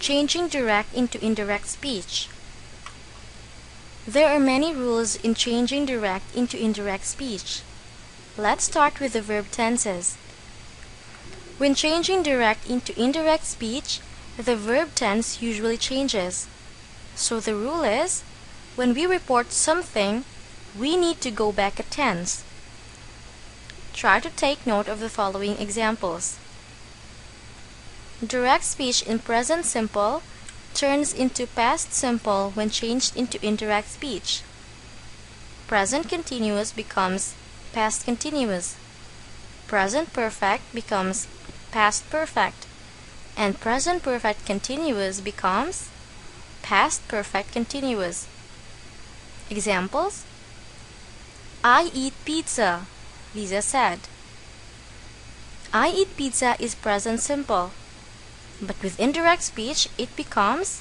Changing direct into indirect speech. There are many rules in changing direct into indirect speech. Let's start with the verb tenses. When changing direct into indirect speech, the verb tense usually changes. So the rule is, when we report something, we need to go back a tense. Try to take note of the following examples. Direct speech in present simple turns into past simple when changed into indirect speech. Present continuous becomes past continuous. Present perfect becomes past perfect. And present perfect continuous becomes past perfect continuous. Examples: I eat pizza, Lisa said. I eat pizza is present simple. But with indirect speech, it becomes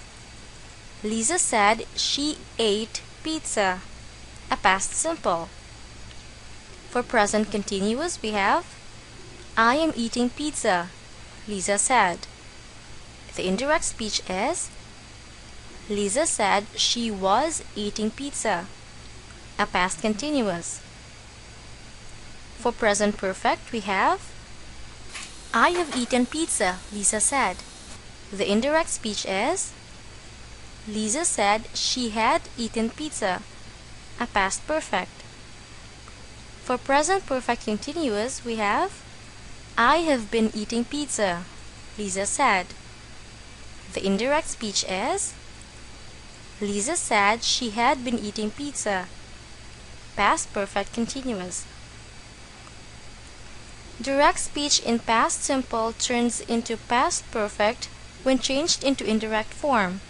Lisa said she ate pizza, a past simple. For present continuous, we have I am eating pizza, Lisa said. The indirect speech is Lisa said she was eating pizza, a past continuous. For present perfect, we have I have eaten pizza, Lisa said. The indirect speech is Lisa said she had eaten pizza, a past perfect. For present perfect continuous, we have I have been eating pizza, Lisa said. The indirect speech is Lisa said she had been eating pizza, past perfect continuous. Direct speech in past simple turns into past perfect when changed into indirect form.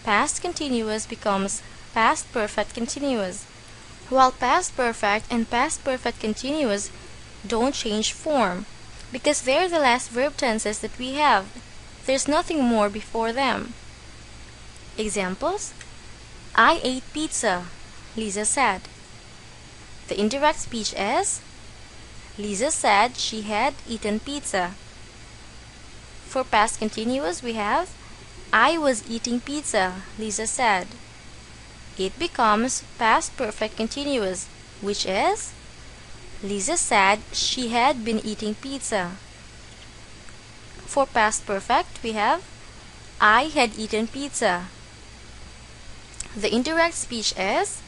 Past continuous becomes past perfect continuous, while past perfect and past perfect continuous don't change form because they're the last verb tenses that we have. There's nothing more before them. Examples: I ate pizza, Lisa said. The indirect speech is Lisa said she had eaten pizza. For past continuous, we have I was eating pizza, Lisa said. It becomes past perfect continuous, which is Lisa said she had been eating pizza. For past perfect, we have I had eaten pizza. The indirect speech is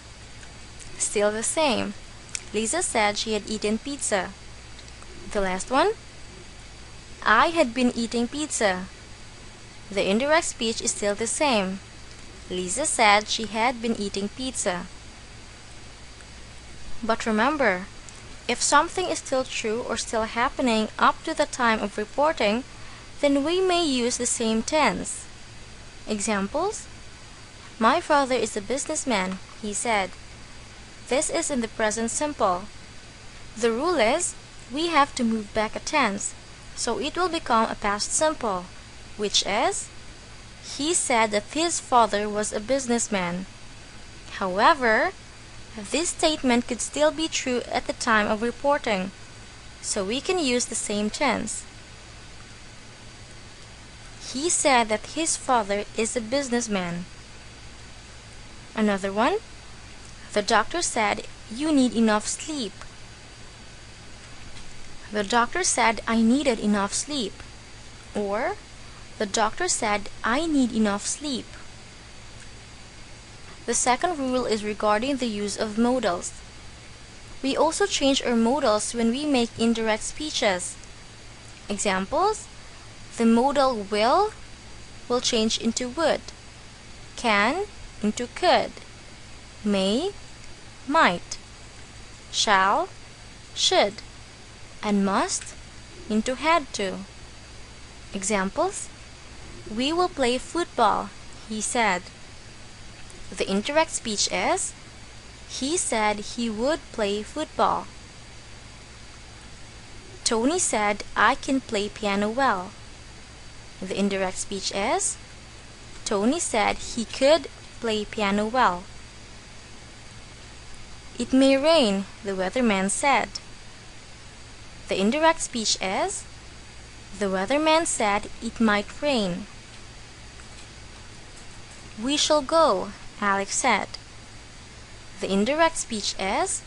still the same. Lisa said she had eaten pizza. The last one, I had been eating pizza. The indirect speech is still the same. Lisa said she had been eating pizza. But remember, if something is still true or still happening up to the time of reporting, then we may use the same tense. Examples: My father is a businessman, he said. This is in the present simple. The rule is we have to move back a tense, so it will become a past simple, which is he said that his father was a businessman. However, this statement could still be true at the time of reporting, so we can use the same tense. He said that his father is a businessman. Another one, the doctor said you need enough sleep. The doctor said I needed enough sleep. Or, the doctor said I need enough sleep. The second rule is regarding the use of modals. We also change our modals when we make indirect speeches. Examples: the modal will change into would, can into could, may, might, shall, should, and must into had to. Examples: we will play football, he said. The indirect speech is he said he would play football. Tony said I can play piano well. The indirect speech is Tony said he could play piano well. It may rain, the weatherman said. The indirect speech is the weatherman said it might rain. We shall go, Alex said. The indirect speech is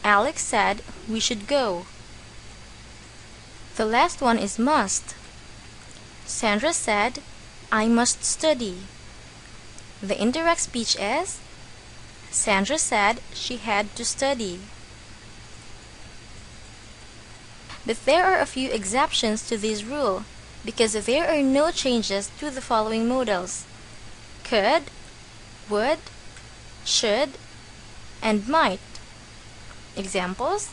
Alex said we should go. The last one is must. Sandra said, I must study. The indirect speech is Sandra said she had to study. But there are a few exceptions to this rule because there are no changes to the following modals: could, would, should, and might. Examples: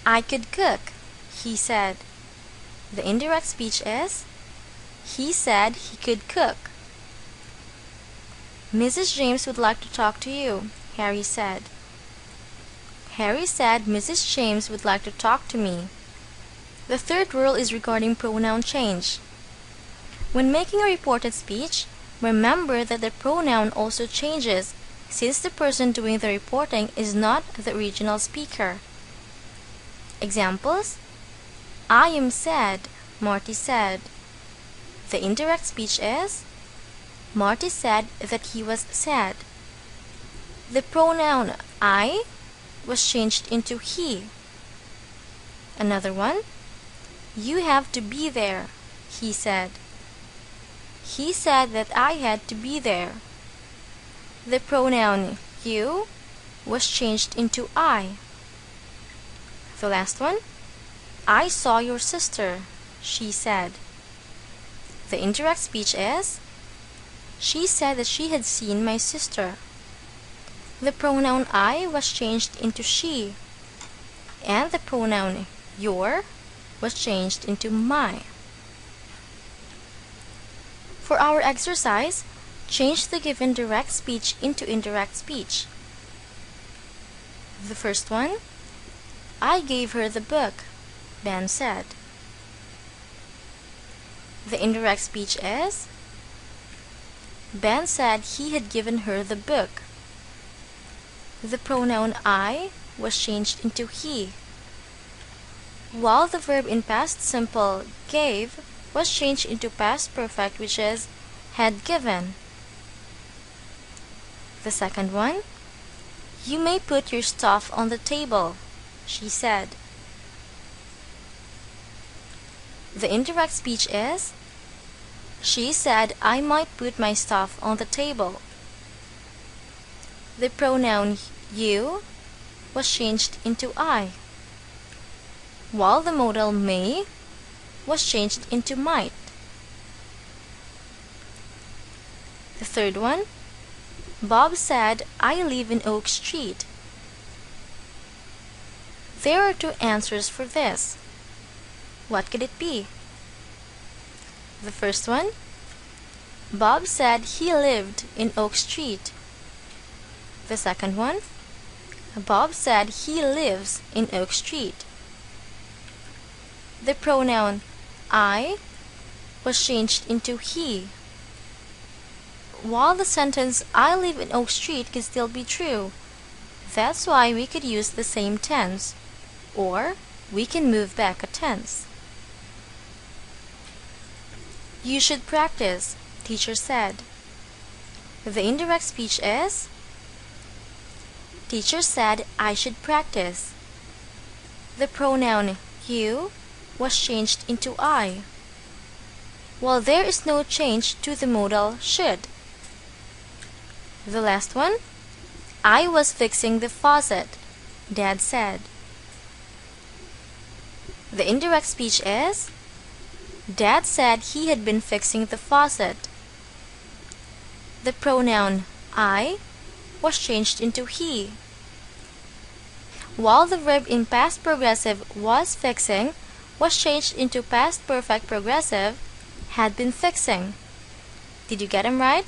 I could cook, he said. The indirect speech is he said he could cook. Mrs. James would like to talk to you, Harry said. Harry said Mrs. James would like to talk to me. The third rule is regarding pronoun change. When making a reported speech, remember that the pronoun also changes since the person doing the reporting is not the original speaker. Examples: I am sad, Marty said. The indirect speech is Marty said that he was sad. The pronoun I was changed into he. Another one: you have to be there, he said. He said that I had to be there. The pronoun you was changed into I. The last one: I saw your sister, she said. The indirect speech is she said that she had seen my sister. The pronoun I was changed into she, and the pronoun your was changed into my. For our exercise, change the given direct speech into indirect speech. The first one: I gave her the book, Ben said. The indirect speech is Ben said he had given her the book. The pronoun I was changed into he, while the verb in past simple gave was changed into past perfect, which is had given. The second one: you may put your stuff on the table, she said. The indirect speech is she said I might put my stuff on the table. The pronoun you was changed into I, while the modal may was changed into might. The third one: Bob said I live in Oak Street. There are two answers for this. What could it be? The first one: Bob said he lived in Oak Street. The second one: Bob said he lives in Oak Street. The pronoun I was changed into he, while the sentence I live in Oak Street could still be true. That's why we could use the same tense, or we can move back a tense. You should practice, teacher said. The indirect speech is teacher said I should practice. The pronoun you was changed into I, while there is no change to the modal should. The last one: I was fixing the faucet, Dad said. The indirect speech is Dad said he had been fixing the faucet. The pronoun I was changed into he, while the verb in past progressive was fixing was changed into past perfect progressive had been fixing. Did you get them right?